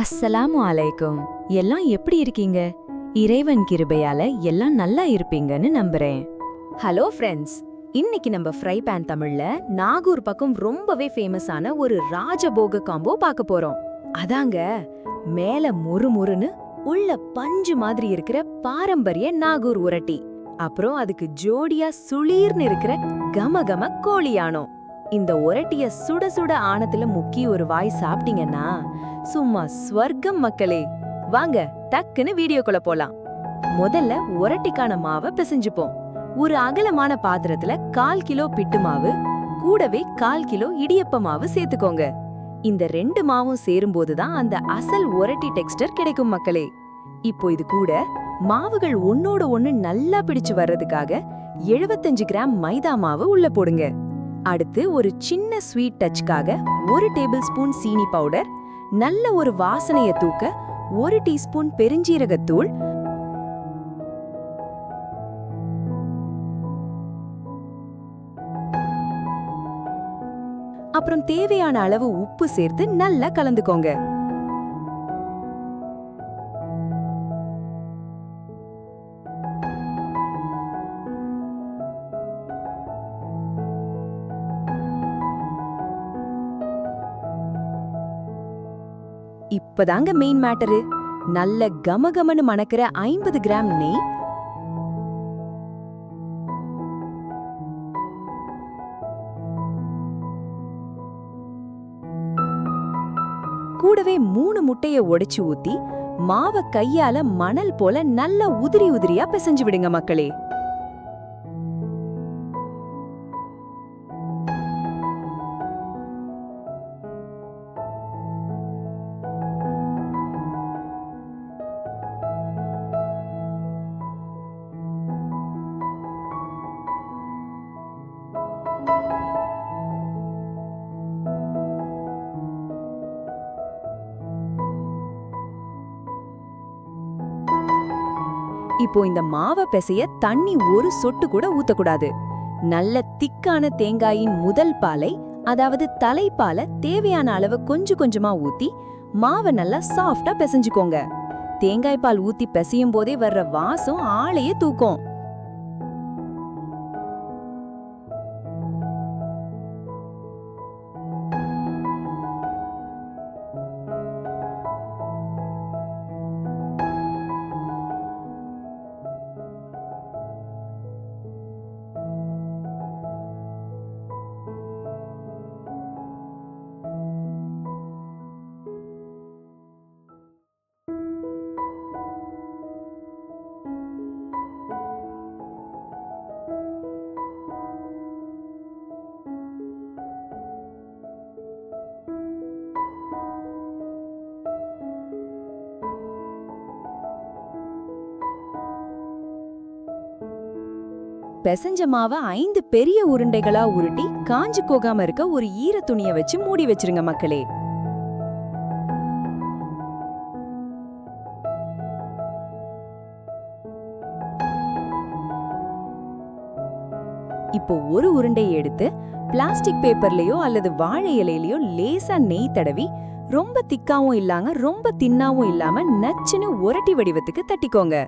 அஸ்ஸலாமு அலைக்கும். எல்லாம் எப்படி இருக்கீங்க? இறைவன் கிருபையால எல்லாம் நல்லா இருப்பீங்கன்னு நம்புறேன். ஹலோ ஃப்ரெண்ட்ஸ், இன்னைக்கு நம்ம ஃப்ரை பேன் தமிழ்ல நாகூர் பக்கம் ரொம்பவே ஃபேமஸான ஒரு ராஜபோக காம்போ பார்க்க போறோம். அதாங்க, மேல முறுமுறுன்னு உள்ள பஞ்சு மாதிரி இருக்கிற பாரம்பரிய நாகூர் உரட்டி, அப்புறம் அதுக்கு ஜோடியா சுளீர்னு இருக்கிற கமகம கோழியானோ. இந்த உரட்டிய சுட சுட ஆனத்துல முக்கி ஒரு வாய் சாப்பிட்டீங்கன்னா சும்மா ஸ்வர்க்கம் மக்களே. வாங்க டக்குன்னு வீடியோக்குள்ள போலாம். முதல்ல உரட்டிக்கான மாவை பிசைஞ்சுப்போம். ஒரு அகலமான பாத்திரத்துல 1/4 கிலோ பிட்டு மாவு, கூடவே 1/4 கிலோ இடியப்ப மாவு சேர்த்துக்கோங்க. இந்த 2 மாவும் சேரும்போதுதான் அந்த அசல் உரட்டி டெக்ஸ்டர் கிடைக்கும் மக்களே. இப்போ இது கூட மாவுகள் ஒன்னோட ஒன்னு நல்லா பிடிச்சு வர்றதுக்காக 75 கிராம் மைதா மாவு உள்ள போடுங்க. அடுத்து ஒரு சின்ன ஸ்வீட் டச்சுக்காக 1 டேபிள் ஸ்பூன் சீனி பவுடர், நல்ல ஒரு வாசனைய தூக்க 1 டீஸ்பூன் பெருஞ்சீரகத்தூள், அப்புறம் தேவையான அளவு உப்பு சேர்த்து நல்லா கலந்துக்கோங்க. இப்பதாங்க மெயின் மேட்டரு. நல்ல கமகமன்னு மணக்கிற 50 கிராம் நெய், கூடவே 3 முட்டைய உடைச்சு ஊத்தி மாவை கையால மணல் போல நல்ல உதிரி உதிரியா பிசைஞ்சு விடுங்க மக்களே. இப்போ இந்த மாவை பிசைய தண்ணி ஒரு சொட்டு கூட ஊத்தக்கூடாது. நல்ல திக்கான தேங்காயின் முதல் பாலை, அதாவது தலைப்பாலை தேவையான அளவு கொஞ்சம் கொஞ்சமா ஊத்தி மாவை நல்லா சாஃப்டா பிசைஞ்சுக்கோங்க. தேங்காய் பால் ஊத்தி பிசையும் போதே வர்ற வாசம் ஆளையே தூக்கும். பெசஞ்ச மாவை 5 பெரிய உருண்டைகளா உருட்டி காஞ்சு போகாம இருக்க ஒரு ஈர துணிய வச்சு மூடி வச்சிருங்க மக்களே. இப்போ ஒரு உருண்டையை எடுத்து பிளாஸ்டிக் பேப்பர்லயோ அல்லது வாழை இலையிலயோ லேசா நெய் தடவி, ரொம்ப திக்காவும் இல்லாம ரொம்ப தின்னாவும் இல்லாம நச்சுன்னு உரட்டி வடிவத்துக்கு தட்டிக்கோங்க.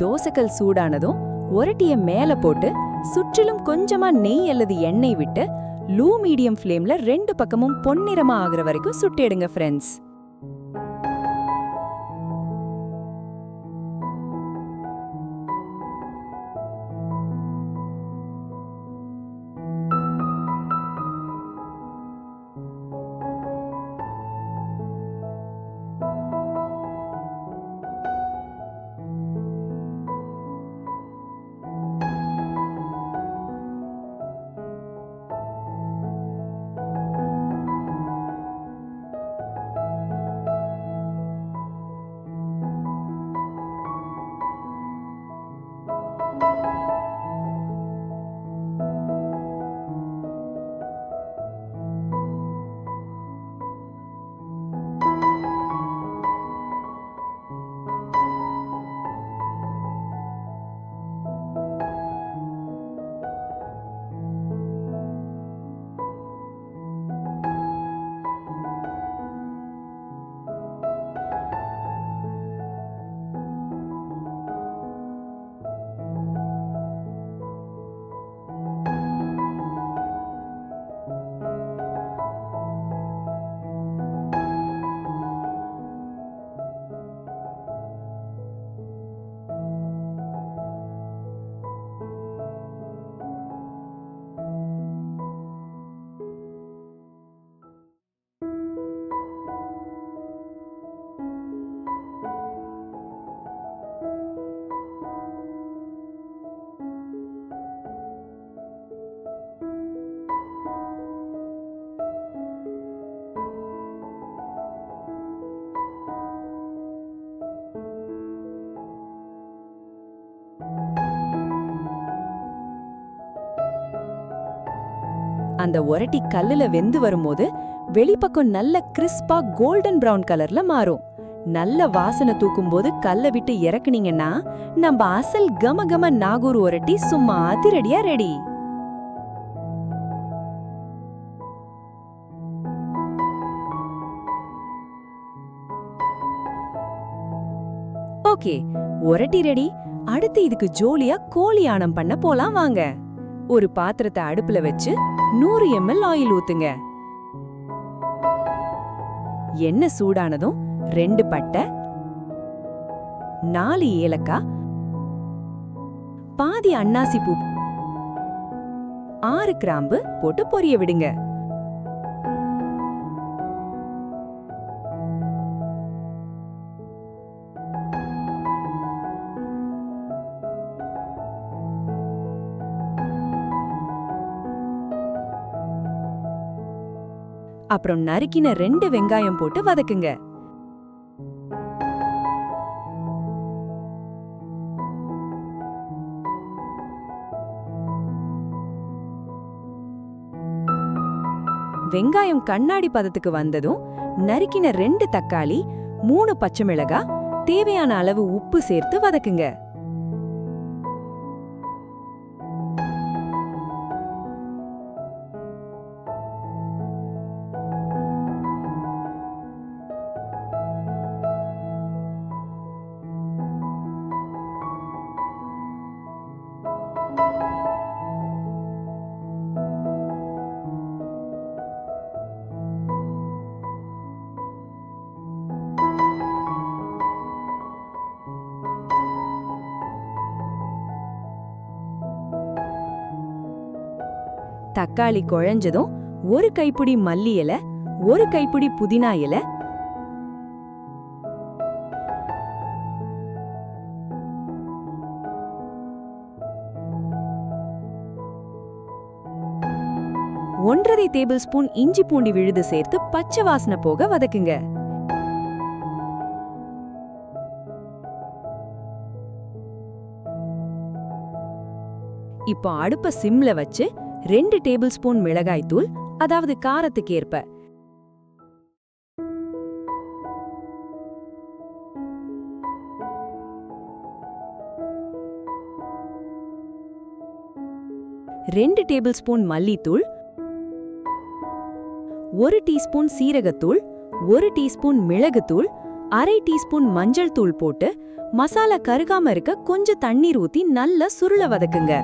தோசைக்கல் சூடானதும் உரட்டிய மேல போட்டு சுற்றிலும் கொஞ்சமா நெய் அல்லது எண்ணெய் விட்டு லோ மீடியம் ஃப்ளேம்ல 2 பக்கமும் பொன்னிறமா ஆகுற வரைக்கும் சுட்டெடுங்க ஃப்ரெண்ட்ஸ். அந்த ஒரட்டி கல்லுல வெந்து வரும்போது வெளிப்பக்கம் நல்ல கிறிஸ்பா கோல்டன் பிரவுன் கலர்ல மாறும். நல்ல வாசனை தூக்கும்போது கல்ல விட்டு இறக்குனீங்கன்னா நம்ம அசல் கம கம நாகூர் ஒரட்டி சும்மா அதிரடியா ரெடி. ஓகே, ஒரட்டி ரெடி. அடுத்து இதுக்கு ஜோலியா கோழி ஆனம் பண்ண போலாம் வாங்க. ஒரு பாத்திரத்தை அடுப்புல வச்சு 100 ml ஆயில் ஊத்துங்க. எண்ணெய் சூடானதும் 2 பட்டை, 4 ஏலக்காய், பாதி அன்னாசி பூ, 6 கிராம்பு போட்டு பொரிய விடுங்க. அப்புறம் நறுக்கின 2 வெங்காயம் போட்டு வதக்குங்க. வெங்காயம் கண்ணாடி பதத்துக்கு வந்ததும் நறுக்கின 2 தக்காளி, 3 பச்சை மிளகாய், தேவையான அளவு உப்பு சேர்த்து வதக்குங்க. தக்காளி குழஞ்சதும் 1 கைப்பிடி மல்லி இலை, 1 கைப்பிடி புதினா இலை, ஒன்றரை டேபிள் ஸ்பூன் இஞ்சி பூண்டி விழுது சேர்த்து பச்சை வாசனை போக வதக்குங்க. இப்போ அடுப்ப சிம்ல வச்சு 2 டேபிள் ஸ்பூன் மிளகாய் தூள், அதாவது காரத்துக்கு ஏற்ப, 2 டேபிள் ஸ்பூன் மல்லித்தூள், 1 டீஸ்பூன் சீரகத்தூள், 1 டீஸ்பூன் மிளகுத்தூள், அரை டீஸ்பூன் மஞ்சள் தூள் போட்டு மசாலா கருகாம இருக்க கொஞ்சம் தண்ணீர் ஊத்தி நல்லா சுருள வதக்குங்க.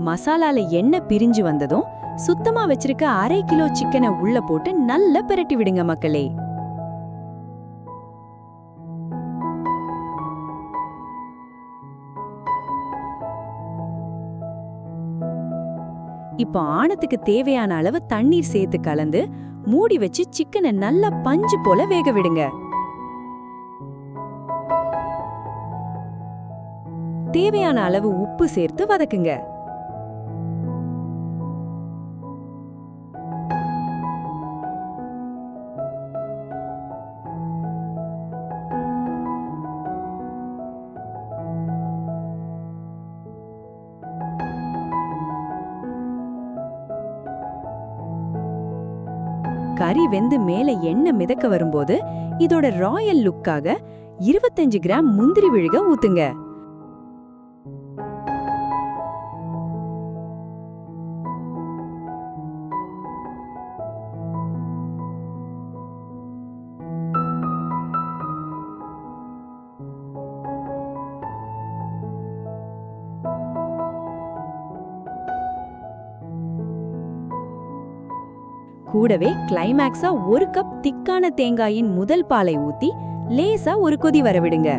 மசாலால எண்ணெய் பிரிஞ்சு வந்ததும் சுத்தமா வச்சிருக்க அரை கிலோ சிக்கனை உள்ள போட்டு நல்லா பிரட்டி விடுங்க மக்களே. இப்போ ஆணத்துக்கு தேவையான அளவு தண்ணீர் சேர்த்து கலந்து மூடி வச்சு சிக்கனை நல்லா பஞ்சு போல வேக விடுங்க. தேவையான அளவு உப்பு சேர்த்து வதக்குங்க. கறி வெந்து மேல எண்ணெய் மிதக்க வரும்போது இதோட ராயல் லுக்காக 25 கிராம் முந்திரி விழுக ஊத்துங்க. கூடவே கிளைமேக்ஸா 1 கப் திக்கான தேங்காயின் முதல் பாலை ஊத்தி லேசா ஒரு கொதி வரவிடுங்க.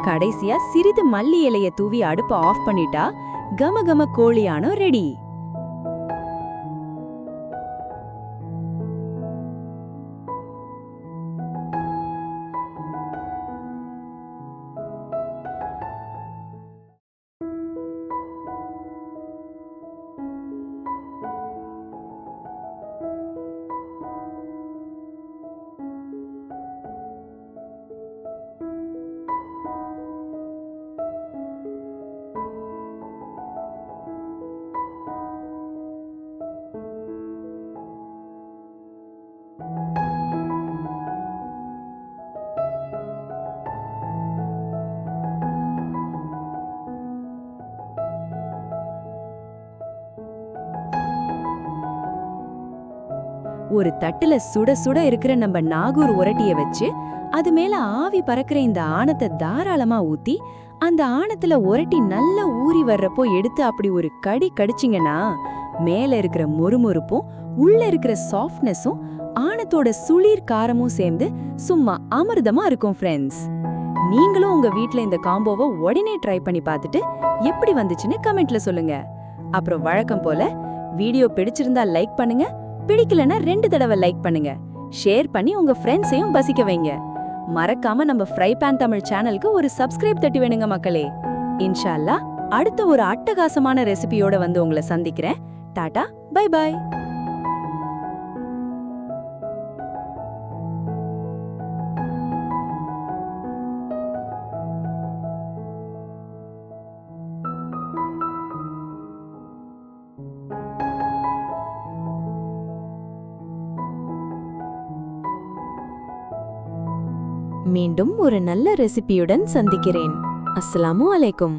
கடைசியா சிறிது மல்லி இலைய தூவி அடுப்ப ஆஃப் பண்ணிட்டா கம கம கோழியானோ ரெடி. ஒரு தட்டுல சுட சுட இருக்கிற நம்ம நாகூர் உரட்டிய வச்சு அது மேல ஆவி பறக்கிற இந்த ஆணத்தை தாராளமா ஊத்தி அந்த ஆணத்துல உரட்டி நல்லா ஊறி வர்றப்போ எடுத்து அப்படி ஒரு கடி கடிச்சிங்கன்னா மேல இருக்கிற மொறுமொறுப்பும் உள்ள இருக்கிற சாஃப்ட்னஸும் ஆணத்தோட சுளீர் காரமும் சேர்ந்து சும்மா அமிர்தமா இருக்கும் ஃப்ரெண்ட்ஸ். நீங்களும் உங்க வீட்ல இந்த காம்போவை உடனே ட்ரை பண்ணி பார்த்துட்டு எப்படி வந்துச்சுன்னு கமெண்ட்ல சொல்லுங்க. அப்புறம் வழக்கம் போல வீடியோ பிடிச்சிருந்தா லைக் பண்ணுங்க, பிடிக்கலனா 2 தடவை லைக் பண்ணுங்க, ஷேர் பண்ணி உங்க ஃப்ரெண்ட்ஸையும் பசிக்க வைங்க. மறக்காம நம்ம ஃப்ரை பேன் தமிழ் சேனலுக்கு ஒரு சப்ஸ்கிரைப் தட்டி வேணுங்க மக்களே. இன்ஷா அல்லாஹ் அடுத்த ஒரு அட்டகாசமான ரெசிபியோட வந்து உங்களை சந்திக்கிறேன். Tata, bye bye. மீண்டும் ஒரு நல்ல ரெசிபியுடன் சந்திக்கிறேன். அஸ்ஸலாமு அலைக்கும்.